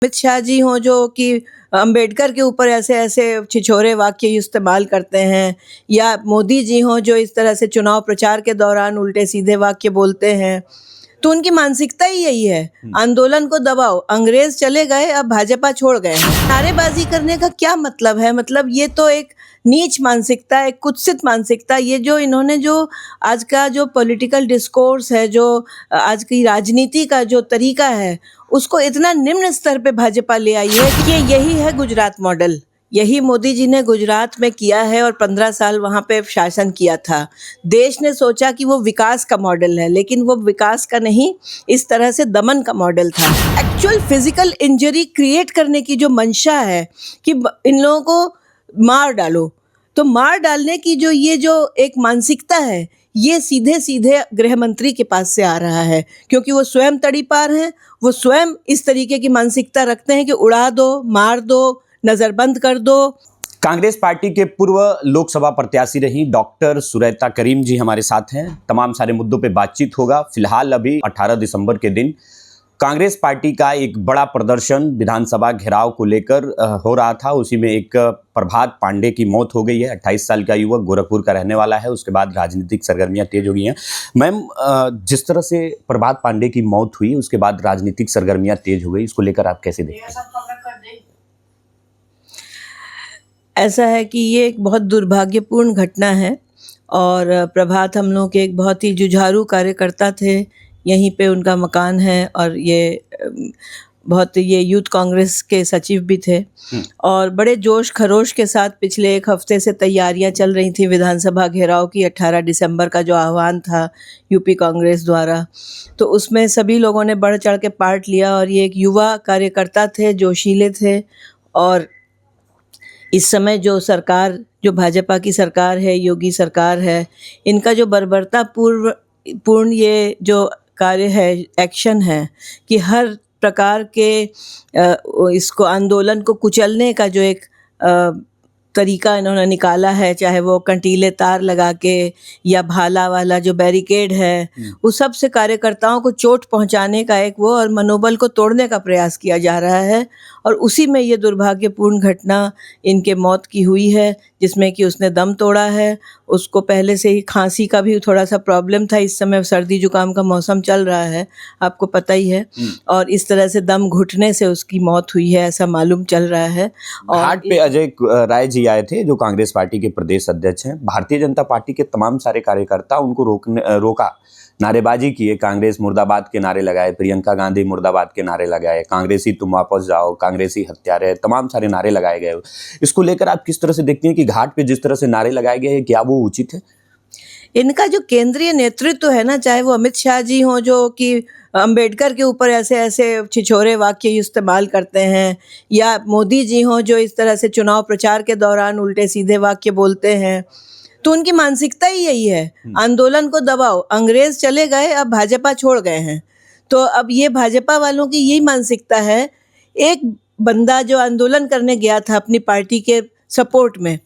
अमित शाह जी हों जो कि अंबेडकर के ऊपर ऐसे ऐसे छिछोरे वाक्य इस्तेमाल करते हैं, या मोदी जी हों जो इस तरह से चुनाव प्रचार के दौरान उल्टे सीधे वाक्य बोलते हैं, तो उनकी मानसिकता ही यही है, आंदोलन को दबाओ, अंग्रेज चले गए, अब भाजपा छोड़ गए हैं। नारेबाजी करने का क्या मतलब है? मतलब ये तो एक नीच मानसिकता, एक कुत्सित मानसिकता, ये जो इन्होंने जो आज का जो पॉलिटिकल डिस्कोर्स है, जो आज की राजनीति का जो तरीका है, उसको इतना निम्न स्तर पे भाजपा ले आई है कि यही है गुजरात मॉडल। यही मोदी जी ने गुजरात में किया है और 15 साल वहाँ पे शासन किया था। देश ने सोचा कि वो विकास का मॉडल है, लेकिन वो विकास का नहीं, इस तरह से दमन का मॉडल था। एक्चुअल फिजिकल इंजरी क्रिएट करने की जो मंशा है कि इन लोगों को मार डालो, तो मार डालने की जो ये जो एक मानसिकता है, ये सीधे सीधे गृह मंत्री के पास से आ रहा है, क्योंकि वो स्वयं तड़ीपार हैं। वो स्वयं इस तरीके की मानसिकता रखते हैं कि उड़ा दो, मार दो, नजरबंद कर दो। कांग्रेस पार्टी के पूर्व लोकसभा प्रत्याशी रही डॉक्टर सुरैता करीम जी हमारे साथ हैं। तमाम सारे मुद्दों पे बातचीत होगा। फिलहाल अभी 18 दिसंबर के दिन कांग्रेस पार्टी का एक बड़ा प्रदर्शन विधानसभा घेराव को लेकर हो रहा था। उसी में एक प्रभात पांडे की मौत हो गई है। 28 साल का युवक गोरखपुर का रहने वाला है। उसके बाद राजनीतिक सरगर्मियां तेज हो गई हैं। मैम, जिस तरह से प्रभात पांडे की मौत हुई, उसके बाद राजनीतिक सरगर्मियां तेज हो गई, इसको लेकर आप कैसे देखते हैं? ऐसा है कि ये एक बहुत दुर्भाग्यपूर्ण घटना है, और प्रभात हम लोग के एक बहुत ही जुझारू कार्यकर्ता थे। यहीं पे उनका मकान है, और ये ये यूथ कांग्रेस के सचिव भी थे, और बड़े जोश खरोश के साथ पिछले एक हफ्ते से तैयारियां चल रही थी विधानसभा घेराव की। 18 दिसंबर का जो आह्वान था यूपी कांग्रेस द्वारा, तो उसमें सभी लोगों ने बढ़ चढ़ के पार्ट लिया, और ये एक युवा कार्यकर्ता थे, जोशीले थे। और इस समय जो सरकार, जो भाजपा की सरकार है, योगी सरकार है, इनका जो बर्बरता पूर्ण ये जो कार्य है, एक्शन है, कि हर प्रकार के इसको आंदोलन को कुचलने का जो एक तरीका इन्होंने निकाला है, चाहे वो कंटीले तार लगा के या भाला वाला जो बैरिकेड है, उस सब से कार्यकर्ताओं को चोट पहुंचाने का एक वो और मनोबल को तोड़ने का प्रयास किया जा रहा है। और उसी में ये दुर्भाग्यपूर्ण घटना इनके मौत की हुई है, जिसमें कि उसने दम तोड़ा है। उसको पहले से ही खांसी का भी थोड़ा सा प्रॉब्लम था। इस समय सर्दी जुकाम का मौसम चल रहा है, आपको पता ही है, और इस तरह से दम घुटने से उसकी मौत हुई है, ऐसा मालूम चल रहा है। और घाट पे अजय राय जी आए थे, जो कांग्रेस पार्टी के प्रदेश अध्यक्ष हैं। भारतीय जनता पार्टी के तमाम सारे कार्यकर्ता उनको रोका, नारेबाजी किए, कांग्रेस मुर्दाबाद के नारे लगाए, प्रियंका गांधी मुर्दाबाद के नारे लगाए, कांग्रेसी तुम वापस जाओ, कांग्रेसी हत्यारे, तमाम सारे नारे लगाए गए। इसको लेकर आप किस तरह से देखते हैं कि घाट पे जिस तरह से नारे लगाए गए हैं, क्या वो उचित है? इनका जो केंद्रीय नेतृत्व है ना, चाहे वो अमित शाह जी हों जो कि अंबेडकर के ऊपर ऐसे ऐसे छिछोरे वाक्य इस्तेमाल करते हैं, या मोदी जी हों जो इस तरह से चुनाव प्रचार के दौरान उल्टे सीधे वाक्य बोलते हैं, तो उनकी मानसिकता ही यही है, आंदोलन को दबाओ, अंग्रेज चले गए, अब भाजपा छोड़ गए हैं। तो अब ये भाजपा वालों की यही मानसिकता है। एक बंदा जो आंदोलन करने गया था अपनी पार्टी के सपोर्ट में,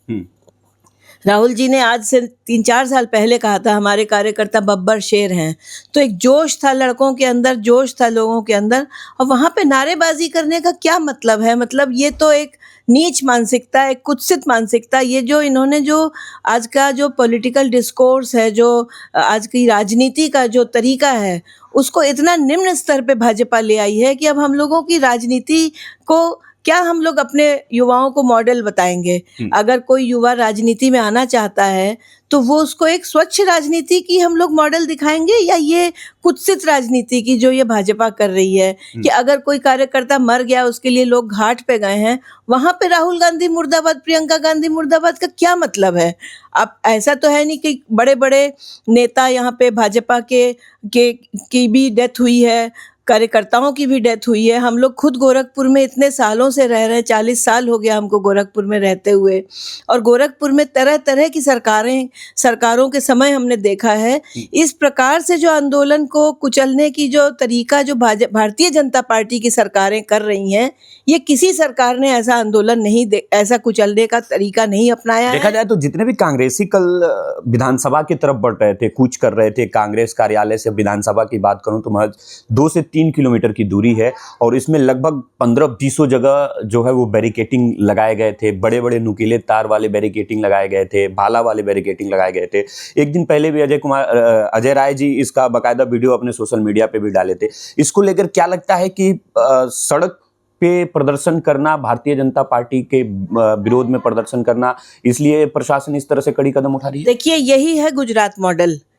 राहुल जी ने आज से 3-4 साल पहले कहा था हमारे कार्यकर्ता बब्बर शेर हैं। तो एक जोश था लड़कों के अंदर, जोश था लोगों के अंदर, और वहाँ पे नारेबाजी करने का क्या मतलब है? मतलब ये तो एक नीच मानसिकता, एक कुत्सित मानसिकता, ये जो इन्होंने जो आज का जो पॉलिटिकल डिस्कोर्स है, जो आज की राजनीति का जो तरीका है, उसको इतना निम्न स्तर पे भाजपा ले आई है कि अब हम लोगों की राजनीति को क्या हम लोग अपने युवाओं को मॉडल बताएंगे? अगर कोई युवा राजनीति में आना चाहता है, तो वो उसको एक स्वच्छ राजनीति की हम लोग मॉडल दिखाएंगे, या ये कुत्सित राजनीति की जो ये भाजपा कर रही है कि अगर कोई कार्यकर्ता मर गया, उसके लिए लोग घाट पे गए हैं, वहां पे राहुल गांधी मुर्दाबाद, प्रियंका गांधी मुर्दाबाद का क्या मतलब है? अब ऐसा तो है नहीं कि बड़े बड़े नेता यहाँ पे भाजपा की भी डेथ हुई है, कार्यकर्ताओं की भी डेथ हुई है। हम लोग खुद गोरखपुर में इतने सालों से रह रहे हैं, 40 साल हो गया हमको गोरखपुर में रहते हुए, और गोरखपुर में तरह तरह की सरकारों के समय हमने देखा है। इस प्रकार से जो आंदोलन को कुचलने की जो तरीका जो भारतीय जनता पार्टी की सरकारें कर रही हैं, ये किसी सरकार ने ऐसा आंदोलन नहीं, ऐसा कुचलने का तरीका नहीं अपनाया है। देखा जाए तो जितने भी कांग्रेसी कल विधानसभा की तरफ बढ़ रहे थे, कूच कर रहे थे कांग्रेस कार्यालय से, विधानसभा की बात करूं तो महज 2 से 3 किलोमीटर की दूरी है और इसमें लगभग 1500-20 जगह जो है वो बैरिकेटिंग लगाए गए थे, बड़े बड़े नुकीले तार वाले बैरिकेटिंग लगाए गए थे, भाला वाले बैरिकेटिंग लगाए गए थे। एक दिन पहले भी अजय राय जी इसका बाकायदा वीडियो अपने सोशल मीडिया पे भी डाले थे। इसको लेकर क्या लगता है कि सड़क पे प्रदर्शन करना, भारतीय जनता पार्टी के विरोध में प्रदर्शन करना, इसलिए प्रशासन इस तरह से कड़ी कदम उठा रही है? देखिए, यही है गुजरात मॉडल।